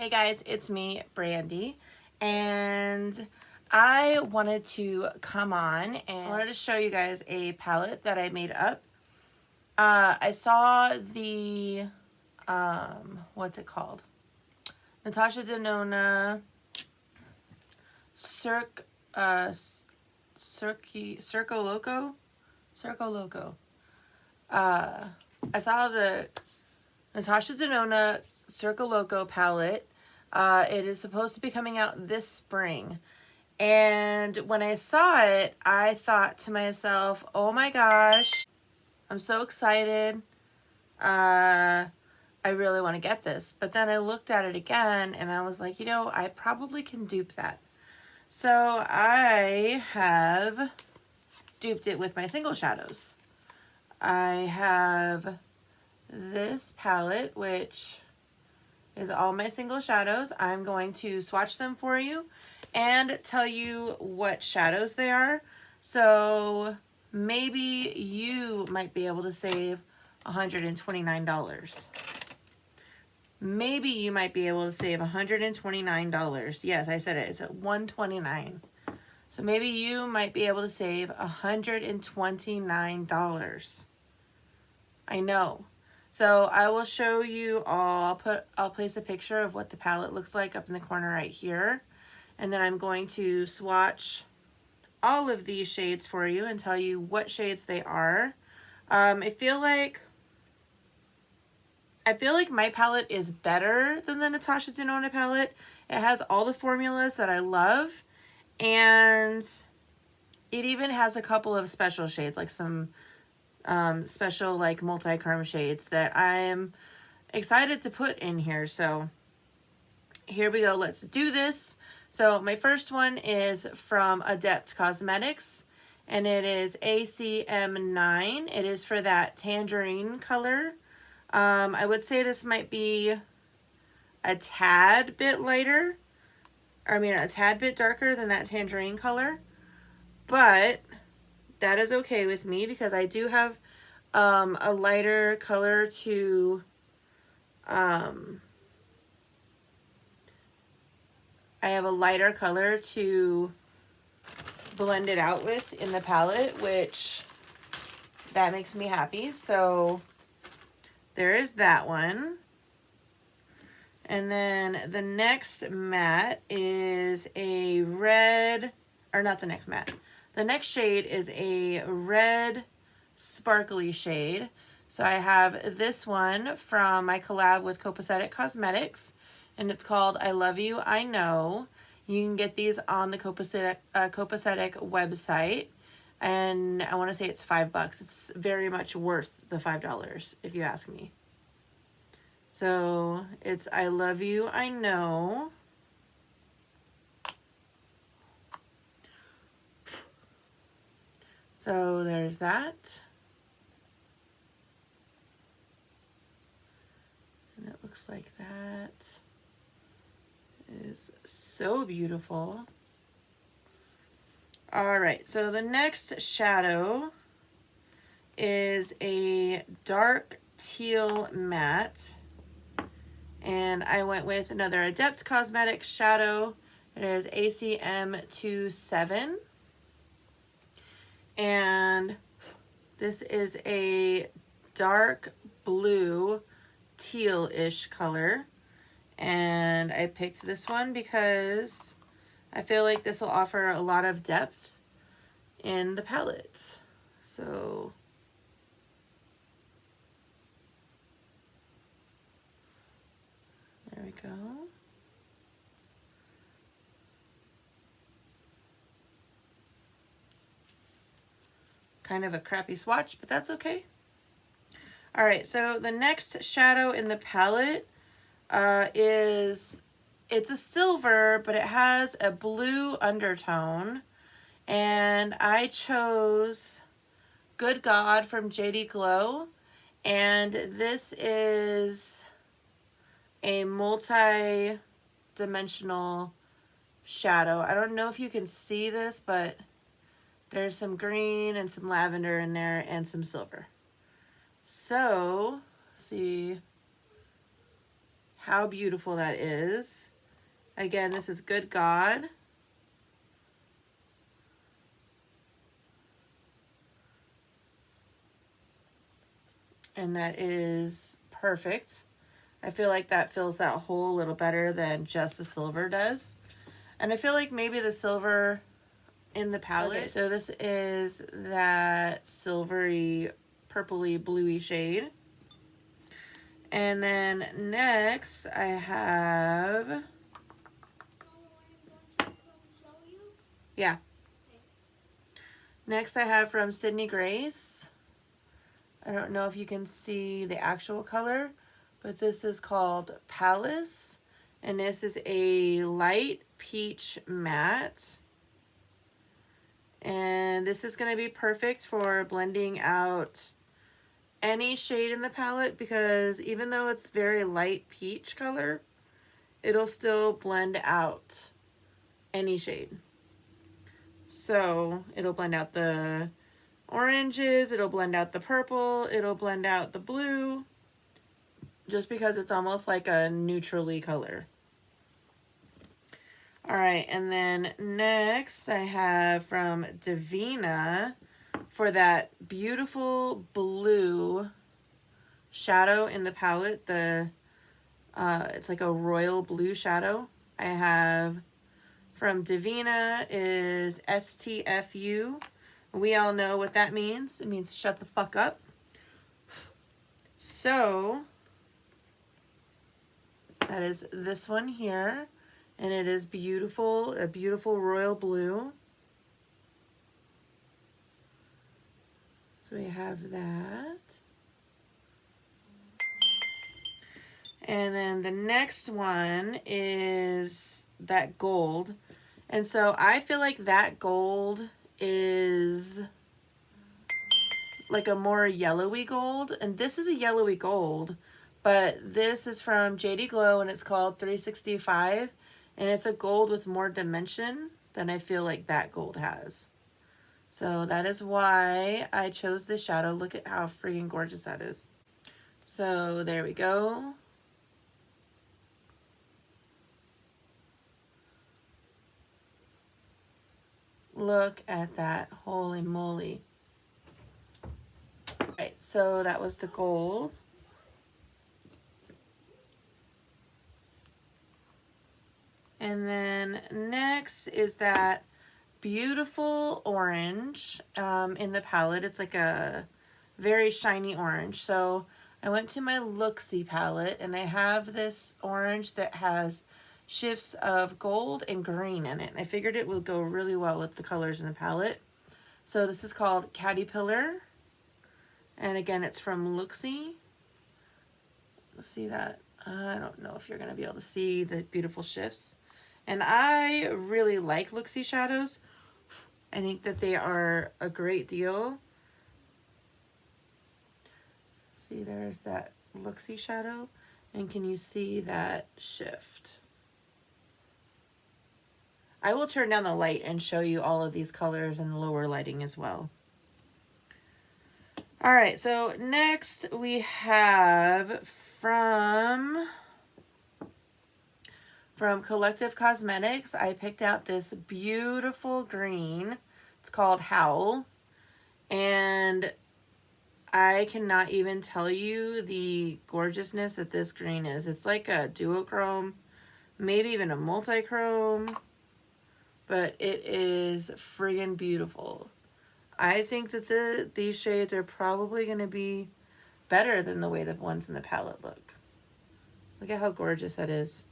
Hey guys, it's me, Brandy, and I wanted to come on and I wanted to show you guys a palette that I made up. I saw the, what's it called? Natasha Denona Circo Loco? Circo Loco. I saw the Natasha Denona Circo Loco palette. It is supposed to be coming out this spring. And when I saw it, I thought to myself, oh my gosh, I'm so excited. I really want to get this. But then I looked at it again and I was like, you know, I probably can dupe that. So I have duped it with my single shadows. I have this palette, which is all my single shadows. I'm going to swatch them for you and tell you what shadows they are. So maybe you might be able to save $129. Maybe you might be able to save $129. Yes, I said it. It's at $129. So maybe you might be able to save $129. I know. So I will show you all. I'll place a picture of what the palette looks like up in the corner right here. And then I'm going to swatch all of these shades for you and tell you what shades they are. I feel like my palette is better than the Natasha Denona palette. It has all the formulas that I love. And it even has a couple of special shades, like some special like multi-chrome shades that I'm excited to put in here. So here we go. Let's do this. So my first one is from Untitled Cosmetics, and it is ACM9. It is for that tangerine color. I would say this might be a tad bit lighter. I mean, a tad bit darker than that tangerine color. But that is okay with me because I do have a lighter color to blend it out with in the palette, which that makes me happy. So there is that one. And then the next matte is a red, or not the next matte. The next shade is a red sparkly shade. So I have this one from my collab with Copacetic Cosmetics, and it's called I Love You, I Know. You can get these on the Copacetic website, and I want to say it's $5. It's very much worth the $5 if you ask me. So it's I Love You, I Know. So there's that. And it looks like that. It is so beautiful. All right, so the next shadow is a dark teal matte. And I went with another Untitled Cosmetics shadow. It is ACM27. And this is a dark blue teal-ish color. And I picked this one because I feel like this will offer a lot of depth in the palette. So there we go. Kind of a crappy swatch, but that's okay. All right, so the next shadow in the palette it's a silver, but it has a blue undertone. And I chose Good God from JD Glow. And this is a multi-dimensional shadow. I don't know if you can see this, but there's some green and some lavender in there and some silver. So, see how beautiful that is. Again, this is Good God. And that is perfect. I feel like that fills that hole a little better than just the silver does. And I feel like maybe the silver in the palette. Okay, so this is that silvery, purpley, bluey shade. And then next I have... Yeah. Next I have from Sydney Grace. I don't know if you can see the actual color, but this is called Palace. And this is a light peach matte. And this is going to be perfect for blending out any shade in the palette, because even though it's very light peach color, it'll still blend out any shade. So it'll blend out the oranges, it'll blend out the purple, it'll blend out the blue, just because it's almost like a neutrally color. All right, and then next I have from Divina for that beautiful blue shadow in the palette. It's like a royal blue shadow. I have from Divina is STFU. We all know what that means. It means shut the fuck up. So that is this one here. And it is beautiful, a beautiful royal blue. So we have that. And then the next one is that gold. And so I feel like that gold is like a more yellowy gold. And this is a yellowy gold, but this is from JD Glow and it's called 365. And it's a gold with more dimension than I feel like that gold has. So that is why I chose this shadow. Look at how freaking gorgeous that is. So there we go. Look at that. Holy moly. All right, so that was the gold. And then next is that beautiful orange in the palette. It's like a very shiny orange. So I went to my Looksy palette and I have this orange that has shifts of gold and green in it. I figured it would go really well with the colors in the palette. So this is called Caterpillar. And again, it's from Looksy. Let's see that. I don't know if you're going to be able to see the beautiful shifts. And I really like Looksy shadows. I think that they are a great deal. See, there's that Looksy shadow. And can you see that shift? I will turn down the light and show you all of these colors in lower lighting as well. All right, so next we have from Collective Cosmetics, I picked out this beautiful green. It's called Howl. And I cannot even tell you the gorgeousness that this green is. It's like a duochrome, maybe even a multi-chrome. But it is friggin' beautiful. I think that these shades are probably going to be better than the way the ones in the palette look. Look at how gorgeous that is.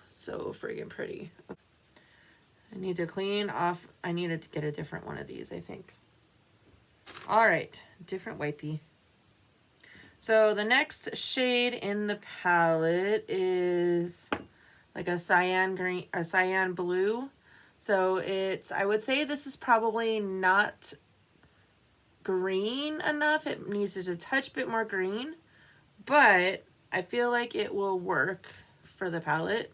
So friggin' pretty. I need to clean off. I needed to get a different one of these, I think. All right, different wipey. So the next shade in the palette is like a cyan green, a cyan blue. So it's, I would say this is probably not green enough. It needs just a touch bit more green, but I feel like it will work for the palette.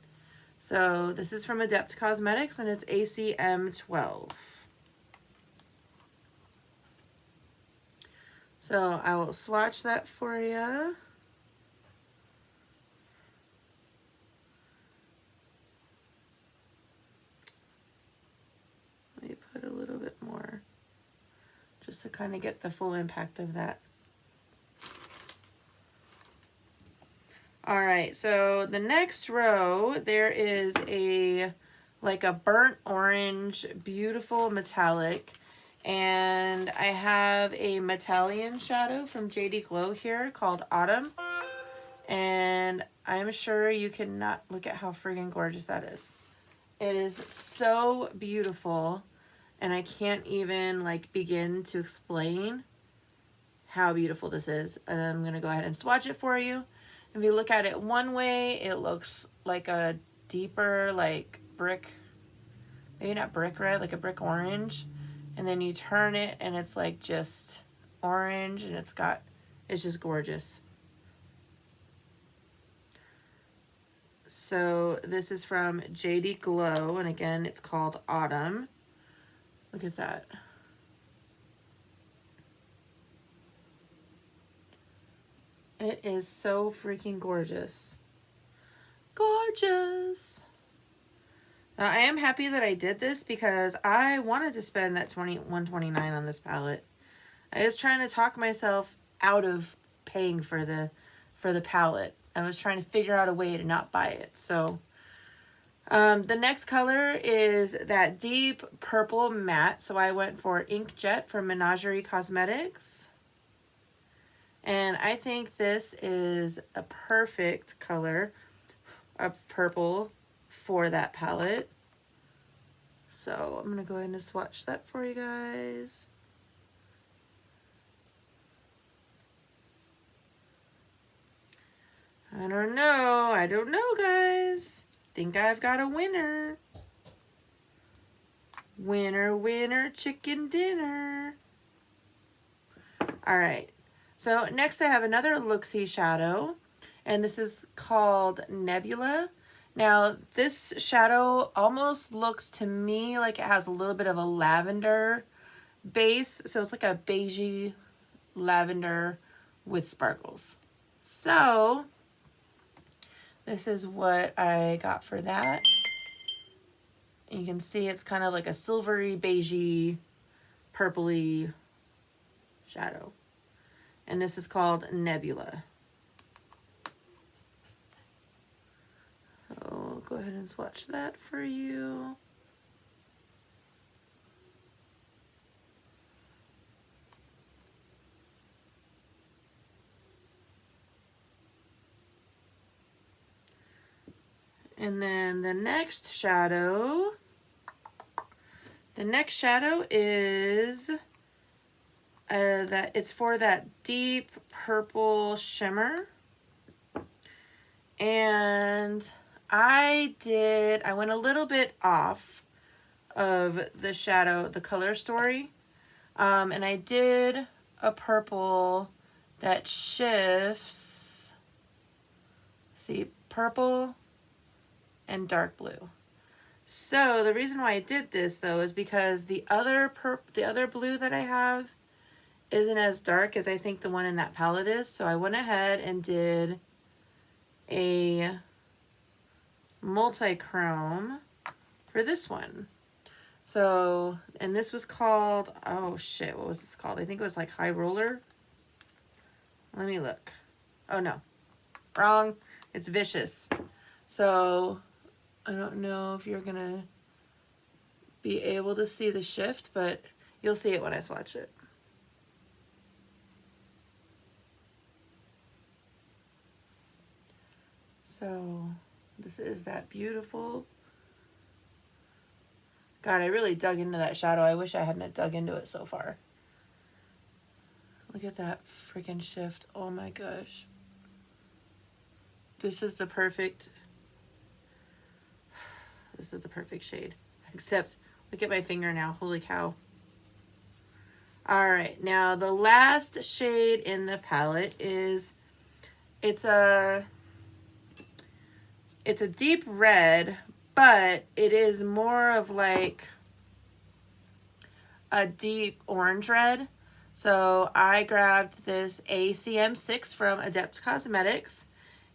So this is from Adept Cosmetics and it's ACM 12. So I will swatch that for you. just to kind of get the full impact of that. All right, so the next row, there is like a burnt orange, beautiful metallic. And I have a Metallian shadow from JD Glow here called Autumn. And I'm sure you cannot look at how friggin' gorgeous that is. It is so beautiful. And I can't even like begin to explain how beautiful this is. And I'm going to go ahead and swatch it for you. If you look at it one way, it looks like a deeper like brick, maybe not brick red, like a brick orange. And then you turn it and it's like just orange, and it's just gorgeous. So this is from JD Glow, and again, it's called Autumn. Look at that. It is so freaking gorgeous. Gorgeous. Now, I am happy that I did this because I wanted to spend that $21.29 on this palette. I was trying to talk myself out of paying for the palette. I was trying to figure out a way to not buy it. So the next color is that deep purple matte. So I went for Inkjet from Menagerie Cosmetics. And I think this is a perfect color of purple for that palette. So I'm going to go ahead and swatch that for you guys. I don't know, guys. Think I've got a winner. Winner, winner, chicken dinner. All right. So next I have another Looksy shadow, and this is called Nebula. Now this shadow almost looks to me like it has a little bit of a lavender base. So it's like a beigey lavender with sparkles. So this is what I got for that. You can see it's kind of like a silvery, beigey, purpley shadow. And this is called Nebula. So I'll go ahead and swatch that for you. And then the next shadow is that it's for that deep purple shimmer. And I went a little bit off of the shadow, the color story. And I did a purple that shifts, see, purple and dark blue. So the reason why I did this though is because the other blue that I have isn't as dark as I think the one in that palette is. So I went ahead and did a multi-chrome for this one. So, and this was called, oh shit, what was this called? I think it was like High Roller. Let me look. Oh no, wrong. It's Vicious. So I don't know if you're gonna be able to see the shift, but you'll see it when I swatch it. So this is that beautiful. God, I really dug into that shadow. I wish I hadn't dug into it so far. Look at that freaking shift. Oh my gosh. This is the perfect shade. Except, look at my finger now. Holy cow. All right, now the last shade in the palette is, it's a deep red, but it is more of like a deep orange red. So I grabbed this ACM6 from Adept Cosmetics,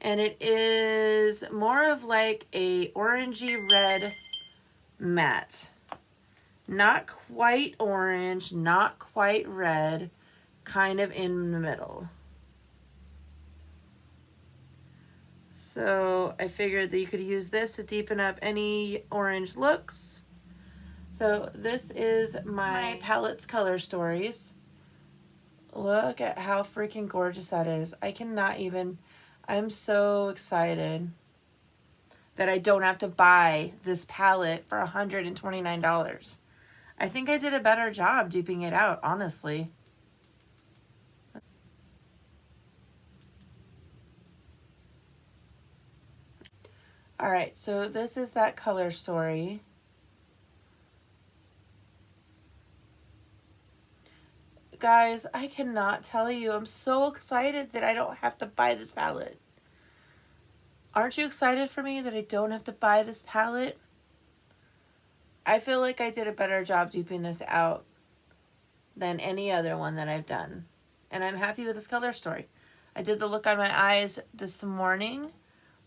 and it is more of like a orangey red matte. Not quite orange, not quite red, kind of in the middle. So I figured that you could use this to deepen up any orange looks. So this is my palette's color stories. Look at how freaking gorgeous that is. I cannot even, I'm so excited that I don't have to buy this palette for $129. I think I did a better job duping it out, honestly. All right, so this is that color story. Guys, I cannot tell you, I'm so excited that I don't have to buy this palette. Aren't you excited for me that I don't have to buy this palette? I feel like I did a better job duping this out than any other one that I've done. And I'm happy with this color story. I did the look on my eyes this morning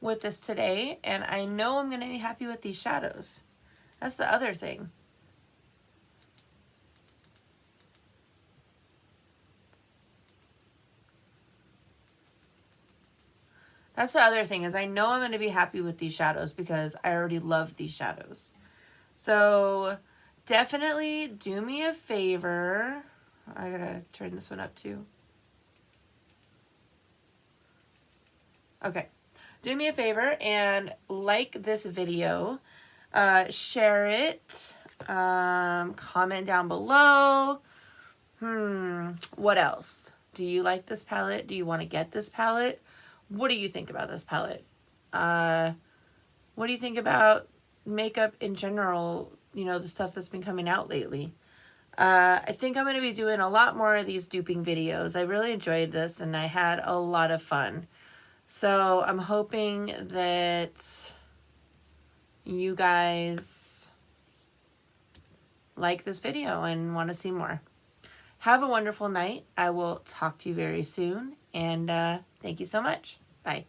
with this today, and I know I'm going to be happy with these shadows. That's the other thing. That's the other thing, is I know I'm going to be happy with these shadows because I already love these shadows. So definitely do me a favor. I gotta turn this one up too. Okay. Do me a favor and like this video. Share it. Comment down below. What else? Do you like this palette? Do you want to get this palette? What do you think about this palette? What do you think about makeup in general? You know, the stuff that's been coming out lately. I think I'm going to be doing a lot more of these duping videos. I really enjoyed this and I had a lot of fun. So I'm hoping that you guys like this video and want to see more. Have a wonderful night. I will talk to you very soon. And thank you so much. Bye.